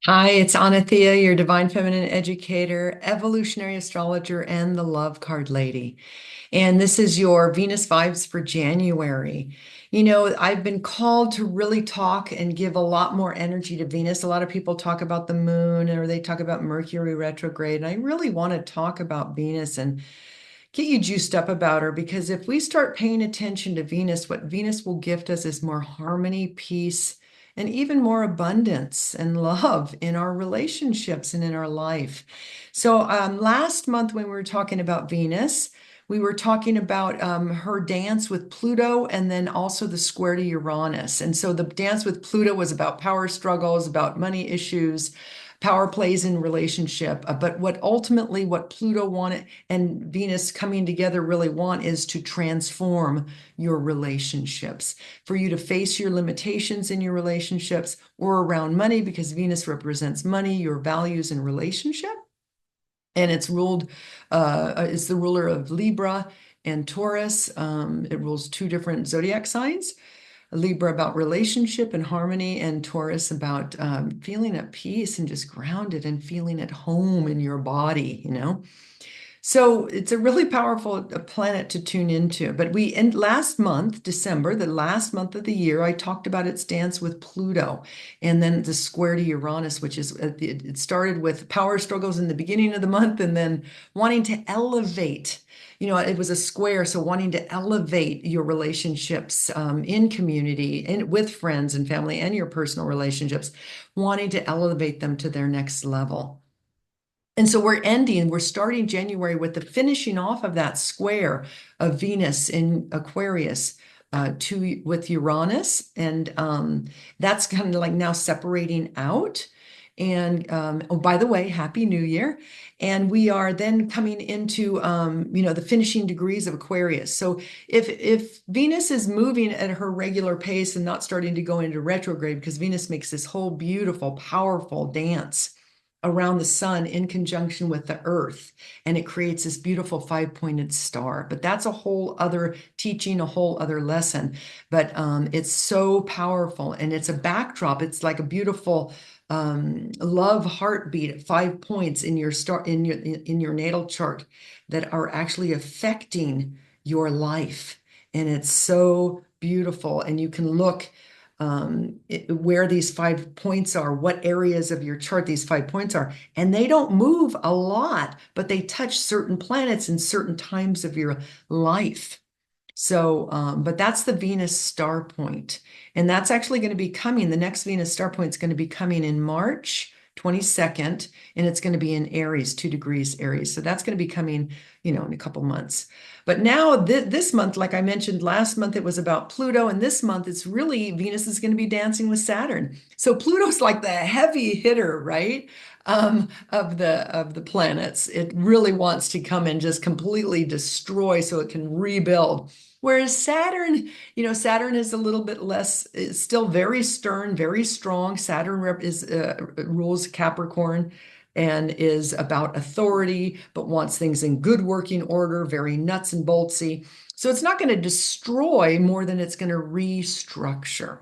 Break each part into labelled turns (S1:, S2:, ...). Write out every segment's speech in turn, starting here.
S1: Hi, it's Anathea, your divine feminine educator, evolutionary astrologer, and the love card lady. And this is your Venus vibes for January. I've been called to really talk and give a lot more energy to Venus. A lot of people talk about the moon or they talk about Mercury retrograde. And I really want to talk about Venus and get you juiced up about her because if we start paying attention to Venus, what Venus will gift us is more harmony, peace, and even more abundance and love in our relationships and in our life. So, last month when we were talking about Venus, we were talking about her dance with Pluto and then also the square to Uranus. And so the dance with Pluto was about power struggles, about money issues, power plays in relationship. But what Pluto wanted and Venus coming together really want is to transform your relationships, for you to face your limitations in your relationships or around money, because Venus represents money, your values and relationship. And it's the ruler of Libra and Taurus. It rules two different zodiac signs. Libra about relationship and harmony, and Taurus about feeling at peace and just grounded and feeling at home in your body. So it's a really powerful planet to tune into. But we end last month, December, the last month of the year, I talked about its dance with Pluto and then the square to Uranus, which is it started with power struggles in the beginning of the month and then wanting to elevate. It was a square, so wanting to elevate your relationships in community and with friends and family and your personal relationships, wanting to elevate them to their next level. And so we're starting January with the finishing off of that square of Venus in Aquarius with Uranus. And that's kind of like now separating out. And oh, by the way, Happy New Year. And we are then coming into the finishing degrees of Aquarius. So if Venus is moving at her regular pace and not starting to go into retrograde, because Venus makes this whole beautiful, powerful dance around the sun in conjunction with the earth, and it creates this beautiful five-pointed star. But that's a whole other teaching, a whole other lesson. But it's so powerful, and it's a backdrop. It's like a beautiful love heartbeat at 5 points in your star in your natal chart that are actually affecting your life. And it's so beautiful. And you can look where these 5 points are, what areas of your chart these 5 points are. And they don't move a lot, but they touch certain planets in certain times of your life. So, but that's the Venus star point. And that's actually going to be coming. The next Venus star point is going to be coming in March 22nd, and it's going to be in Aries, 2 degrees Aries. So that's going to be coming, in a couple months. But now this month, like I mentioned, last month it was about Pluto, and this month it's really Venus is going to be dancing with Saturn. So Pluto's like the heavy hitter, right? Of the planets. It really wants to come and just completely destroy so it can rebuild. Whereas Saturn is a little bit less, is still very stern, very strong. Saturn rules Capricorn and is about authority, but wants things in good working order, very nuts and boltsy. So it's not going to destroy more than it's going to restructure.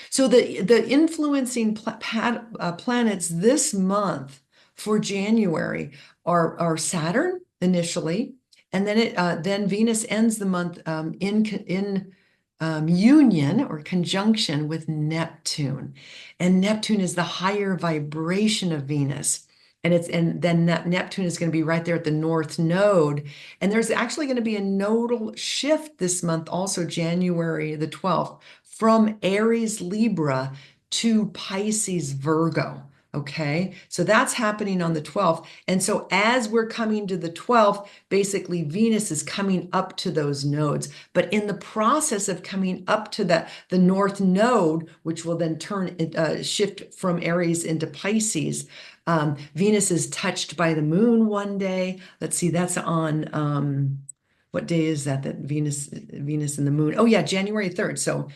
S1: So the influencing planets this month for January are Saturn initially, and then Venus ends the month in union or conjunction with Neptune, and Neptune is the higher vibration of Venus. And then Neptune is going to be right there at the North Node. And there's actually going to be a nodal shift this month, also January the 12th, from Aries Libra to Pisces Virgo. Okay, so that's happening on the 12th. And so as we're coming to the 12th, basically Venus is coming up to those nodes. But in the process of coming up to the North Node, which will then shift from Aries into Pisces, Venus is touched by the moon one day. Let's see, that's on what day is that Venus and the moon? Oh yeah, January 3rd. So,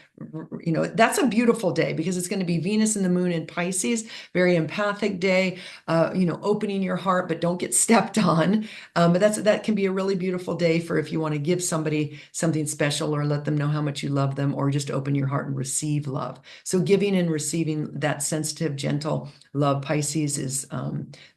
S1: that's a beautiful day because it's going to be Venus and the moon in Pisces, very empathic day, opening your heart, but don't get stepped on. But that can be a really beautiful day for if you want to give somebody something special or let them know how much you love them, or just open your heart and receive love. So giving and receiving that sensitive, gentle love. Pisces is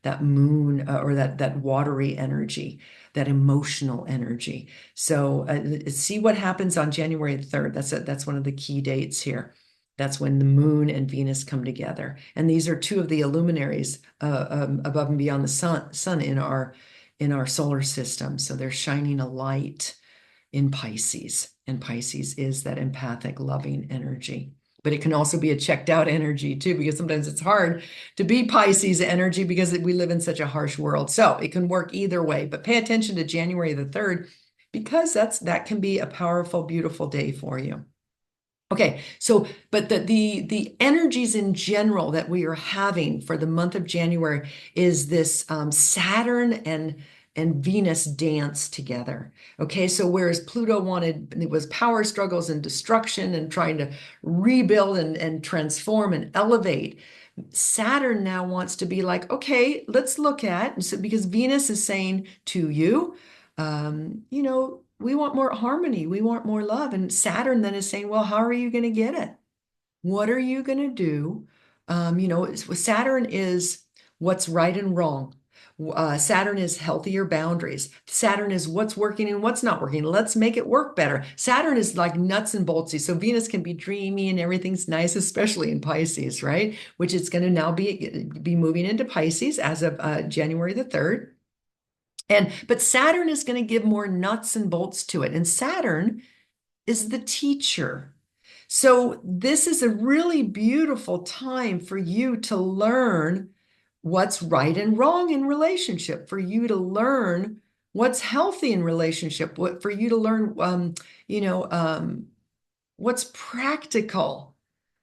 S1: that moon, or that watery energy, that emotional energy. So see what happens on January 3rd. That's one of the key dates here. That's when the moon and Venus come together. And these are two of the luminaries above and beyond the sun in our solar system. So they're shining a light in Pisces. And Pisces is that empathic, loving energy. But it can also be a checked out energy too, because sometimes it's hard to be Pisces energy because we live in such a harsh world. So it can work either way, but pay attention to January the 3rd because that can be a powerful, beautiful day for you. Okay, so but the energies in general that we are having for the month of January is this Saturn and Venus dance together. Okay, so whereas Pluto it was power struggles and destruction and trying to rebuild and transform and elevate, Saturn now wants to be like, okay, let's look at, so because Venus is saying to you, we want more harmony, we want more love. And Saturn then is saying, well, how are you going to get it? What are you going to do? Saturn is what's right and wrong. Saturn is healthier boundaries. Saturn is what's working and what's not working. Let's make it work better. Saturn is like nuts and boltsy. So Venus can be dreamy and everything's nice, especially in Pisces, right? Which it's going to now be moving into Pisces as of January the 3rd. But Saturn is going to give more nuts and bolts to it. And Saturn is the teacher. So this is a really beautiful time for you to learn what's right and wrong in relationship, for you to learn what's healthy in relationship, for you to learn, what's practical.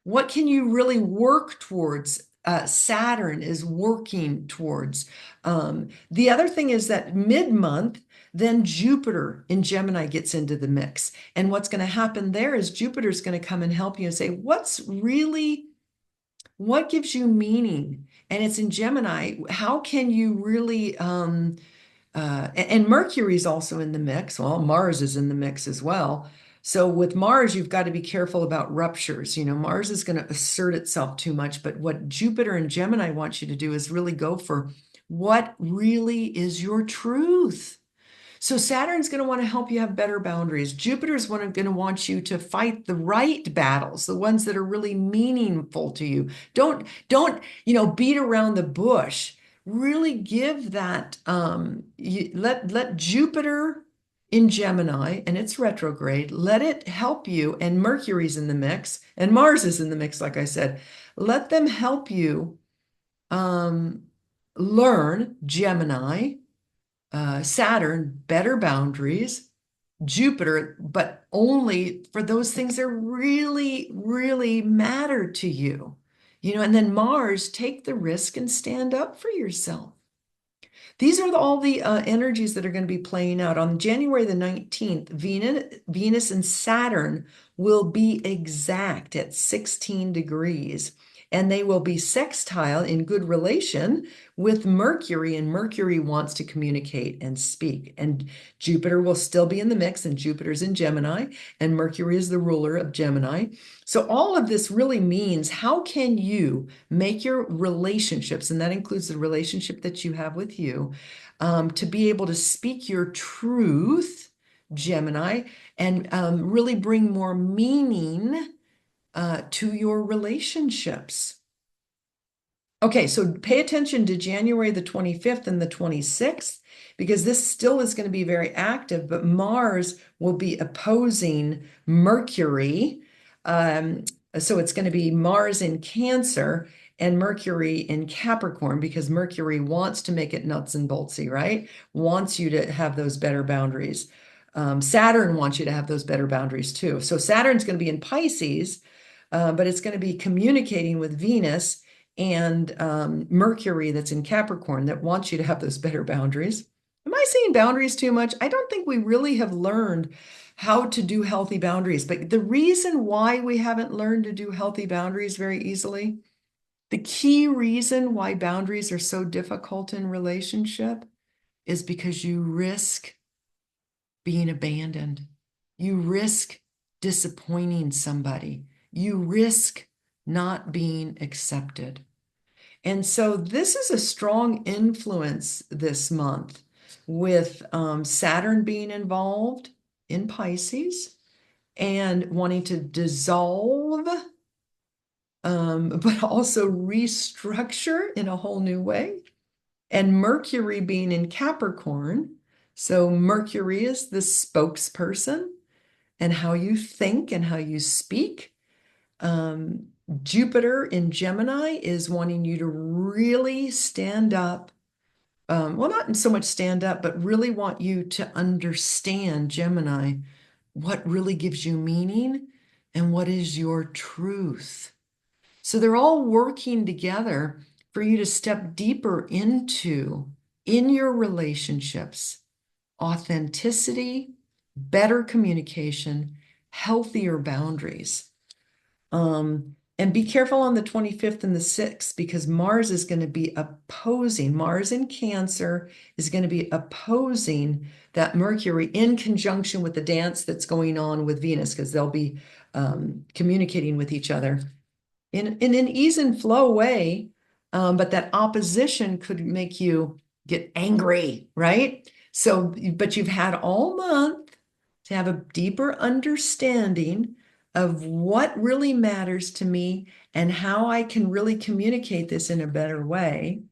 S1: What can you really work towards? Saturn is working towards. The other thing is that mid-month, then Jupiter in Gemini gets into the mix. And what's going to happen there is Jupiter's going to come and help you and say, what gives you meaning? And it's in Gemini. How can you really, and Mercury's also in the mix. Well, Mars is in the mix as well. So with Mars, you've got to be careful about ruptures. Mars is going to assert itself too much, but what Jupiter and Gemini want you to do is really go for what really is your truth. So Saturn's going to want to help you have better boundaries. Jupiter's going to want you to fight the right battles, the ones that are really meaningful to you. Don't, beat around the bush. Really give that, let Jupiter in Gemini, and it's retrograde, let it help you, and Mercury's in the mix, and Mars is in the mix, like I said. Let them help you learn Gemini, Saturn, better boundaries, Jupiter, but only for those things that really, really matter to you. And then Mars, take the risk and stand up for yourself. These are all the energies that are going to be playing out. On January the 19th, Venus and Saturn will be exact at 16 degrees. And they will be sextile in good relation with Mercury, and Mercury wants to communicate and speak. And Jupiter will still be in the mix, and Jupiter's in Gemini, and Mercury is the ruler of Gemini. So all of this really means, how can you make your relationships, and that includes the relationship that you have with you, to be able to speak your truth, Gemini, and really bring more meaning to your relationships. Okay, so pay attention to January the 25th and the 26th, because this still is going to be very active, but Mars will be opposing Mercury. So it's going to be Mars in Cancer and Mercury in Capricorn, because Mercury wants to make it nuts and boltsy, right? Wants you to have those better boundaries. Saturn wants you to have those better boundaries too. So Saturn's going to be in Pisces, but it's going to be communicating with Venus and Mercury that's in Capricorn that wants you to have those better boundaries. Am I saying boundaries too much? I don't think we really have learned how to do healthy boundaries. But the reason why we haven't learned to do healthy boundaries very easily, the key reason why boundaries are so difficult in relationship is because you risk being abandoned. You risk disappointing somebody. You risk not being accepted. And so this is a strong influence this month with Saturn being involved in Pisces and wanting to dissolve, but also restructure in a whole new way. And Mercury being in Capricorn. So Mercury is the spokesperson and how you think and how you speak. Um, Jupiter in Gemini is wanting you to really stand up. Well, not so much stand up, but really want you to understand, Gemini, what really gives you meaning and what is your truth. So they're all working together for you to step deeper into in your relationships, authenticity, better communication, healthier boundaries. And be careful on the 25th and the 6th because Mars is going to be opposing, Mars in Cancer is going to be opposing that Mercury in conjunction with the dance that's going on with Venus because they'll be communicating with each other in an ease and flow way. But that opposition could make you get angry, right? So, but you've had all month to have a deeper understanding of what really matters to me and how I can really communicate this in a better way,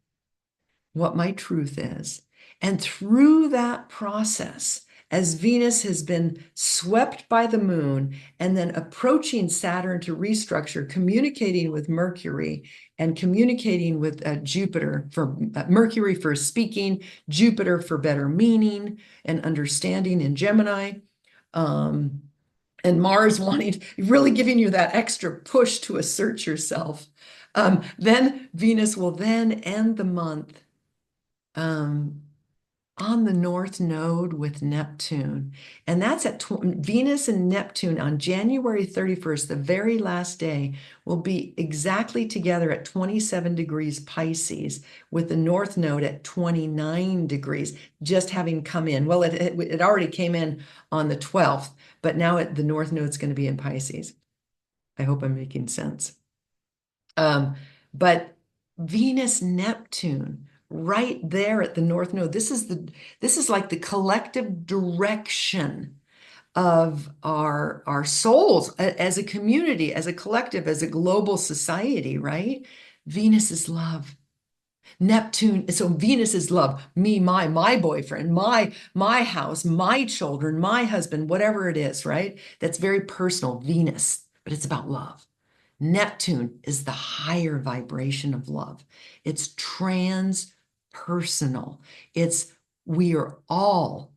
S1: what my truth is. And through that process, as Venus has been swept by the moon and then approaching Saturn to restructure, communicating with Mercury and communicating with Jupiter for Mercury for speaking, Jupiter for better meaning and understanding in Gemini. And Mars wanting, really giving you that extra push to assert yourself. Then Venus will then end the month um, on the North Node with Neptune. And that's at Venus and Neptune on January 31st, the very last day, will be exactly together at 27 degrees Pisces with the North Node at 29 degrees, just having come in. Well, it already came in on the 12th, but now the North Node's going to be in Pisces. I hope I'm making sense. But Venus Neptune right there at the North Node. This is like the collective direction of our souls as a community, as a collective, as a global society, right? Venus is love. Neptune, so Venus is love. Me, my boyfriend, my house, my children, my husband, whatever it is, right? That's very personal, Venus, but it's about love. Neptune is the higher vibration of love. It's transpersonal. It's we are all,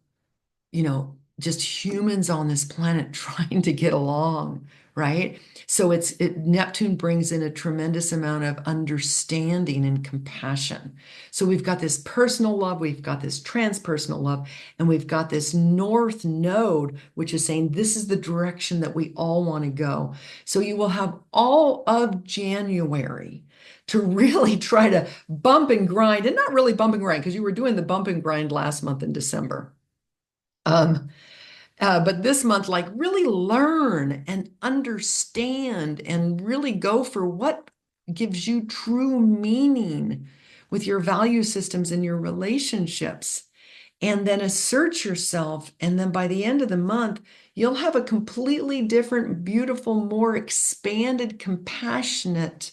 S1: just humans on this planet trying to get along, right? So Neptune brings in a tremendous amount of understanding and compassion. So we've got this personal love, we've got this transpersonal love, and we've got this North Node, which is saying this is the direction that we all want to go. So you will have all of January to really try to bump and grind, and not really bump and grind because you were doing the bump and grind last month in December. But this month, like really learn and understand and really go for what gives you true meaning with your value systems and your relationships. And then assert yourself. And then by the end of the month, you'll have a completely different, beautiful, more expanded, compassionate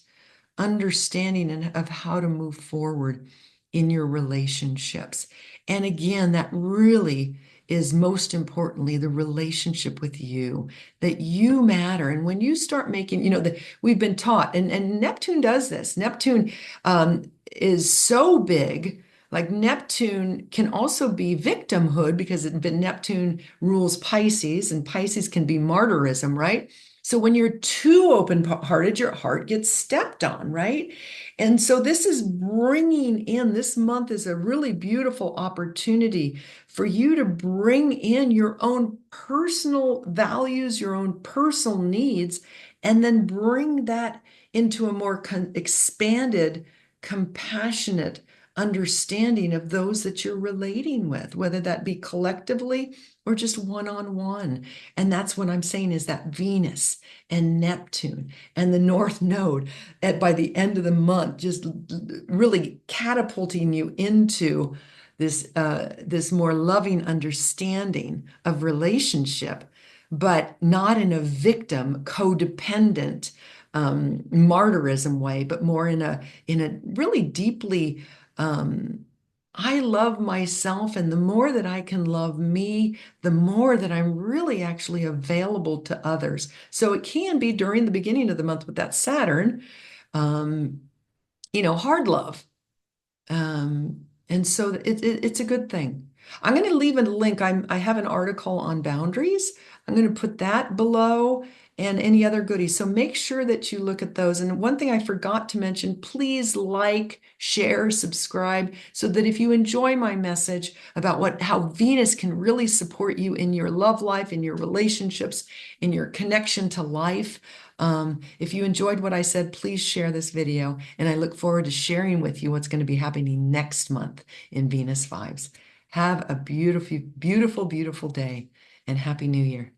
S1: understanding of how to move forward in your relationships. And again, that really is most importantly the relationship with you, that you matter. And when you start making, we've been taught, and Neptune does this. Neptune is so big. Like Neptune can also be victimhood because Neptune rules Pisces, and Pisces can be martyrism, right? So when you're too open-hearted, your heart gets stepped on, right? And so this is bringing in, this month is a really beautiful opportunity for you to bring in your own personal values, your own personal needs, and then bring that into a more expanded, compassionate understanding of those that you're relating with, whether that be collectively or just one-on-one. And that's what I'm saying is that Venus and Neptune and the North Node by the end of the month, just really catapulting you into this more loving understanding of relationship, but not in a victim, codependent, martyrism way, but more in a really deeply I love myself, and the more that I can love me, the more that I'm really actually available to others. So it can be during the beginning of the month with that Saturn, um, hard love. And so it's a good thing. I'm going to leave a link. I have an article on boundaries. I'm going to put that below and any other goodies. So make sure that you look at those. And one thing I forgot to mention, please like, share, subscribe, so that if you enjoy my message about how Venus can really support you in your love life, in your relationships, in your connection to life. If you enjoyed what I said, please share this video, and I look forward to sharing with you what's going to be happening next month in Venus Vibes. Have a beautiful, beautiful, beautiful day, and Happy New Year.